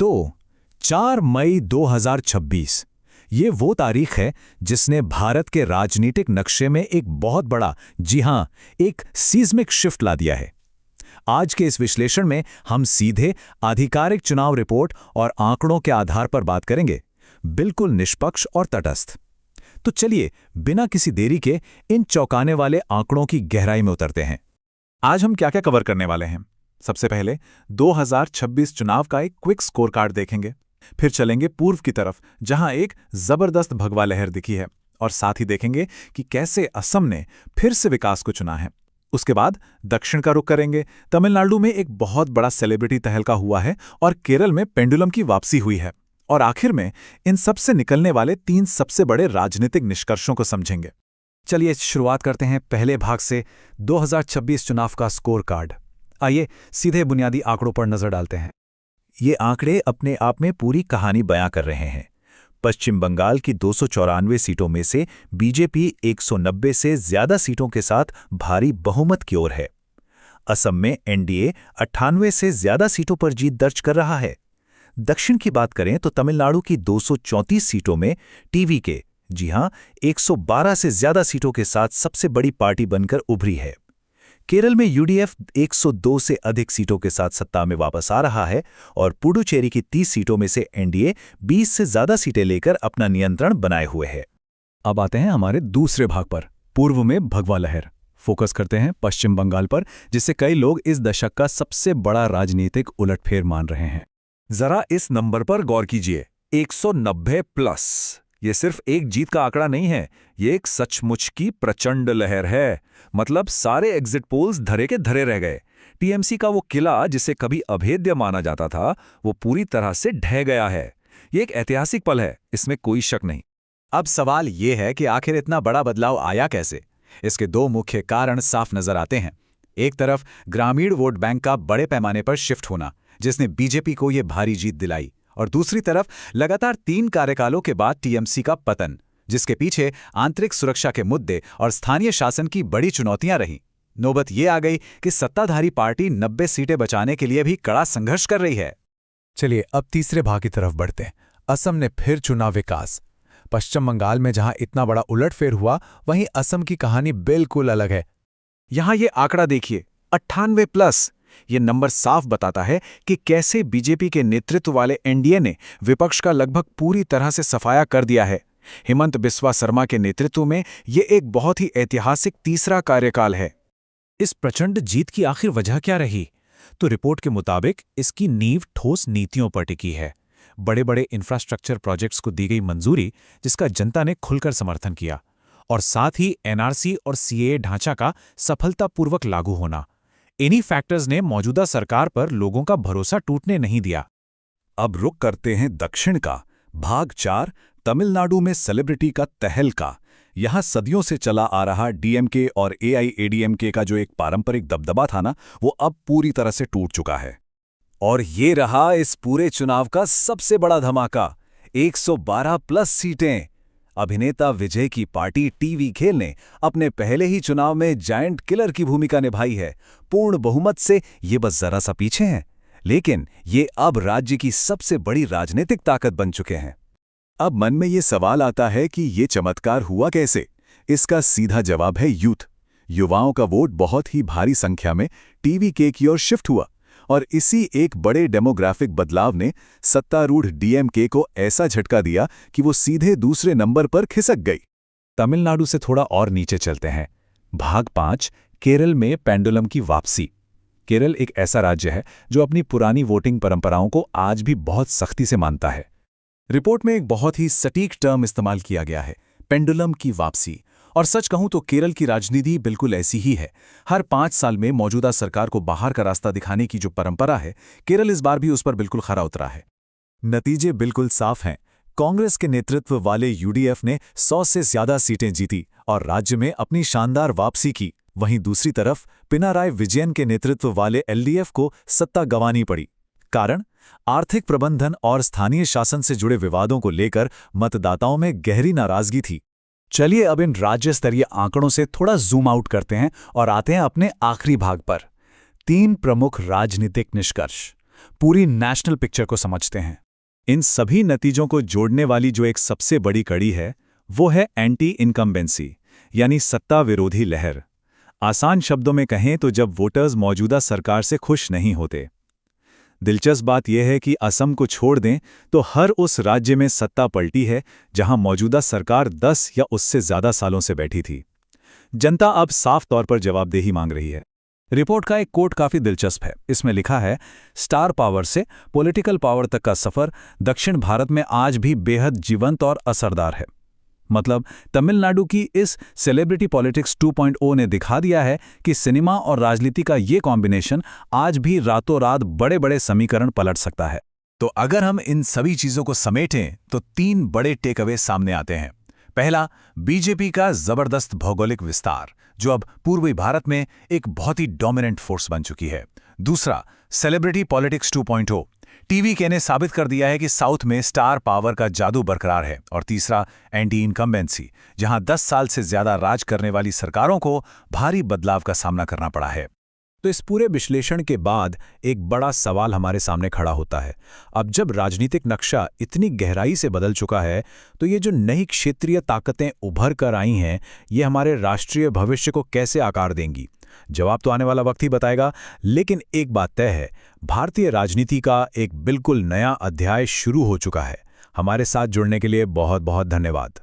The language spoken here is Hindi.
तो 4 मई 2026 ये वो तारीख है जिसने भारत के राजनीतिक नक्शे में एक बहुत बड़ा, जी हां, एक सीज़मिक शिफ्ट ला दिया है। आज के इस विश्लेषण में हम सीधे आधिकारिक चुनाव रिपोर्ट और आंकड़ों के आधार पर बात करेंगे, बिल्कुल निष्पक्ष और तटस्थ। तो चलिए बिना किसी देरी के इन चौंकाने वाले आंकड़ों की गहराई में उतरते हैं। आज हम क्या क्या कवर करने वाले हैं? सबसे पहले 2026 चुनाव का एक क्विक स्कोर कार्ड देखेंगे, फिर चलेंगे पूर्व की तरफ जहां एक जबरदस्त भगवा लहर दिखी है, और साथ ही देखेंगे कि कैसे असम ने फिर से विकास को चुना है। उसके बाद दक्षिण का रुख करेंगे। तमिलनाडु में एक बहुत बड़ा सेलिब्रिटी तहलका हुआ है और केरल में पेंडुलम की वापसी हुई है, और आखिर में इन सबसे निकलने वाले 3 सबसे बड़े राजनीतिक निष्कर्षों को समझेंगे। चलिए शुरुआत करते हैं पहले भाग से, 2026 चुनाव का स्कोर कार्ड। आइए सीधे बुनियादी आंकड़ों पर नजर डालते हैं। ये आंकड़े अपने आप में पूरी कहानी बयां कर रहे हैं। पश्चिम बंगाल की 294 सीटों में से बीजेपी 190 से ज्यादा सीटों के साथ भारी बहुमत की ओर है। असम में एनडीए 98 से ज्यादा सीटों पर जीत दर्ज कर रहा है। दक्षिण की बात करें तो तमिलनाडु की 234 सीटों में टीवीके, जी हां, 112 से ज्यादा सीटों के साथ सबसे बड़ी पार्टी बनकर उभरी है। केरल में यूडीएफ 102 से अधिक सीटों के साथ सत्ता में वापस आ रहा है, और पुडुचेरी की 30 सीटों में से एनडीए 20 से ज्यादा सीटें लेकर अपना नियंत्रण बनाए हुए है। अब आते हैं हमारे दूसरे भाग पर, पूर्व में भगवा लहर। फोकस करते हैं पश्चिम बंगाल पर, जिसे कई लोग इस दशक का सबसे बड़ा राजनीतिक उलटफेर मान रहे हैं। जरा इस नंबर पर गौर कीजिए, 190 प्लस। ये सिर्फ एक जीत का आंकड़ा नहीं है, ये एक सचमुच की प्रचंड लहर है। मतलब सारे एग्जिट पोल्स धरे के धरे रह गए। टीएमसी का वो किला जिसे कभी अभेद्य माना जाता था, वो पूरी तरह से ढह गया है। ये एक ऐतिहासिक पल है, इसमें कोई शक नहीं। अब सवाल ये है कि आखिर इतना बड़ा बदलाव आया कैसे? इसके 2 मुख्य कारण साफ नजर आते हैं। एक तरफ ग्रामीण वोट बैंक का बड़े पैमाने पर शिफ्ट होना, जिसने बीजेपी को ये भारी जीत दिलाई, और दूसरी तरफ लगातार 3 कार्यकालों के बाद टीएमसी का पतन, जिसके पीछे आंतरिक सुरक्षा के मुद्दे और स्थानीय शासन की बड़ी चुनौतियां रहीं। नौबत ये आ गई कि सत्ताधारी पार्टी 90 सीटें बचाने के लिए भी कड़ा संघर्ष कर रही है। चलिए अब तीसरे भाग की तरफ बढ़ते हैं। असम ने फिर चुना विकास। पश्चिम बंगाल में जहां इतना बड़ा उलटफेर हुआ, वहीं असम की कहानी बिल्कुल अलग है। यहां ये आंकड़ा देखिए, 98 प्लस। ये नंबर साफ बताता है कि कैसे बीजेपी के नेतृत्व वाले एनडीए ने विपक्ष का लगभग पूरी तरह से सफाया कर दिया है। हेमंत बिस्वा शर्मा के नेतृत्व में ये एक बहुत ही ऐतिहासिक तीसरा कार्यकाल है। इस प्रचंड जीत की आखिर वजह क्या रही? तो रिपोर्ट के मुताबिक इसकी नींव ठोस नीतियों पर टिकी है। बड़े बड़े इंफ्रास्ट्रक्चर प्रोजेक्ट्स को दी गई मंजूरी, जिसका जनता ने खुलकर समर्थन किया, और साथ ही एनआरसी और सीएए ढांचा का सफलतापूर्वक लागू होना। इन्हीं फैक्टर्स ने मौजूदा सरकार पर लोगों का भरोसा टूटने नहीं दिया। अब रुख करते हैं दक्षिण का, भाग 4, तमिलनाडु में सेलिब्रिटी का तहलका। यहां सदियों से चला आ रहा डीएमके और एआईएडीएमके का जो एक पारंपरिक दबदबा था ना, वो अब पूरी तरह से टूट चुका है। और ये रहा इस पूरे चुनाव का सबसे बड़ा धमाका, 112 प्लस सीटें। अभिनेता विजय की पार्टी टीवीके ने अपने पहले ही चुनाव में जायंट किलर की भूमिका निभाई है। पूर्ण बहुमत से ये बस जरा सा पीछे हैं, लेकिन ये अब राज्य की सबसे बड़ी राजनीतिक ताकत बन चुके हैं। अब मन में ये सवाल आता है कि ये चमत्कार हुआ कैसे? इसका सीधा जवाब है यूथ। युवाओं का वोट बहुत ही भारी संख्या में टीवीके की ओर शिफ्ट हुआ, और इसी एक बड़े डेमोग्राफिक बदलाव ने सत्तारूढ़ डीएमके को ऐसा झटका दिया कि वो सीधे दूसरे नंबर पर खिसक गई। तमिलनाडु से थोड़ा और नीचे चलते हैं। भाग 5, केरल में पेंडुलम की वापसी। केरल एक ऐसा राज्य है जो अपनी पुरानी वोटिंग परंपराओं को आज भी बहुत सख्ती से मानता है। रिपोर्ट में एक बहुत ही सटीक टर्म इस्तेमाल किया गया है, पेंडुलम की वापसी। और सच कहूं तो केरल की राजनीति बिल्कुल ऐसी ही है। हर 5 साल में मौजूदा सरकार को बाहर का रास्ता दिखाने की जो परंपरा है, केरल इस बार भी उस पर बिल्कुल खरा उतरा है। नतीजे बिल्कुल साफ हैं। कांग्रेस के नेतृत्व वाले यूडीएफ ने 100 से ज्यादा सीटें जीती और राज्य में अपनी शानदार वापसी की। वहीं दूसरी तरफ पिनाराई विजयन के नेतृत्व वाले एलडीएफ को सत्ता गंवानी पड़ी। कारण आर्थिक प्रबंधन और स्थानीय शासन से जुड़े विवादों को लेकर मतदाताओं में गहरी नाराजगी थी। चलिए अब इन राज्य स्तरीय आंकड़ों से थोड़ा जूम आउट करते हैं और आते हैं अपने आखिरी भाग पर। 3 प्रमुख राजनीतिक निष्कर्ष। पूरी नेशनल पिक्चर को समझते हैं। इन सभी नतीजों को जोड़ने वाली जो एक सबसे बड़ी कड़ी है, वो है एंटी इनकम्बेंसी, यानी सत्ता विरोधी लहर। आसान शब्दों में कहें तो जब वोटर्स मौजूदा सरकार से खुश नहीं होते। दिलचस्प बात यह है कि असम को छोड़ दें तो हर उस राज्य में सत्ता पलटी है जहां मौजूदा सरकार 10 या उससे ज्यादा सालों से बैठी थी। जनता अब साफ तौर पर जवाबदेही मांग रही है। रिपोर्ट का एक कोट काफी दिलचस्प है। इसमें लिखा है, स्टार पावर से पॉलिटिकल पावर तक का सफर दक्षिण भारत में आज भी बेहद जीवंत और असरदार है। मतलब तमिलनाडु की इस सेलिब्रिटी पॉलिटिक्स 2.0 ने दिखा दिया है कि सिनेमा और राजनीति का ये कॉम्बिनेशन आज भी रातों रात बड़े बड़े समीकरण पलट सकता है। तो अगर हम इन सभी चीजों को समेटें तो 3 बड़े टेकअवे सामने आते हैं। पहला, बीजेपी का जबरदस्त भौगोलिक विस्तार, जो अब पूर्वी भारत में एक बहुत ही डोमिनेंट फोर्स बन चुकी है। दूसरा, सेलिब्रिटी पॉलिटिक्स 2.0, टीवी ने साबित कर दिया है कि साउथ में स्टार पावर का जादू बरकरार है। और तीसरा, एंटी इनकम्बेंसी, जहां 10 साल से ज्यादा राज करने वाली सरकारों को भारी बदलाव का सामना करना पड़ा है। तो इस पूरे विश्लेषण के बाद एक बड़ा सवाल हमारे सामने खड़ा होता है। अब जब राजनीतिक नक्शा इतनी गहराई से बदल चुका है, तो ये जो नई क्षेत्रीय ताकतें उभर कर आई हैं, ये हमारे राष्ट्रीय भविष्य को कैसे आकार देंगी? जवाब तो आने वाला वक्त ही बताएगा, लेकिन एक बात तय है, भारतीय राजनीति का एक बिल्कुल नया अध्याय शुरू हो चुका है। हमारे साथ जुड़ने के लिए बहुत बहुत धन्यवाद।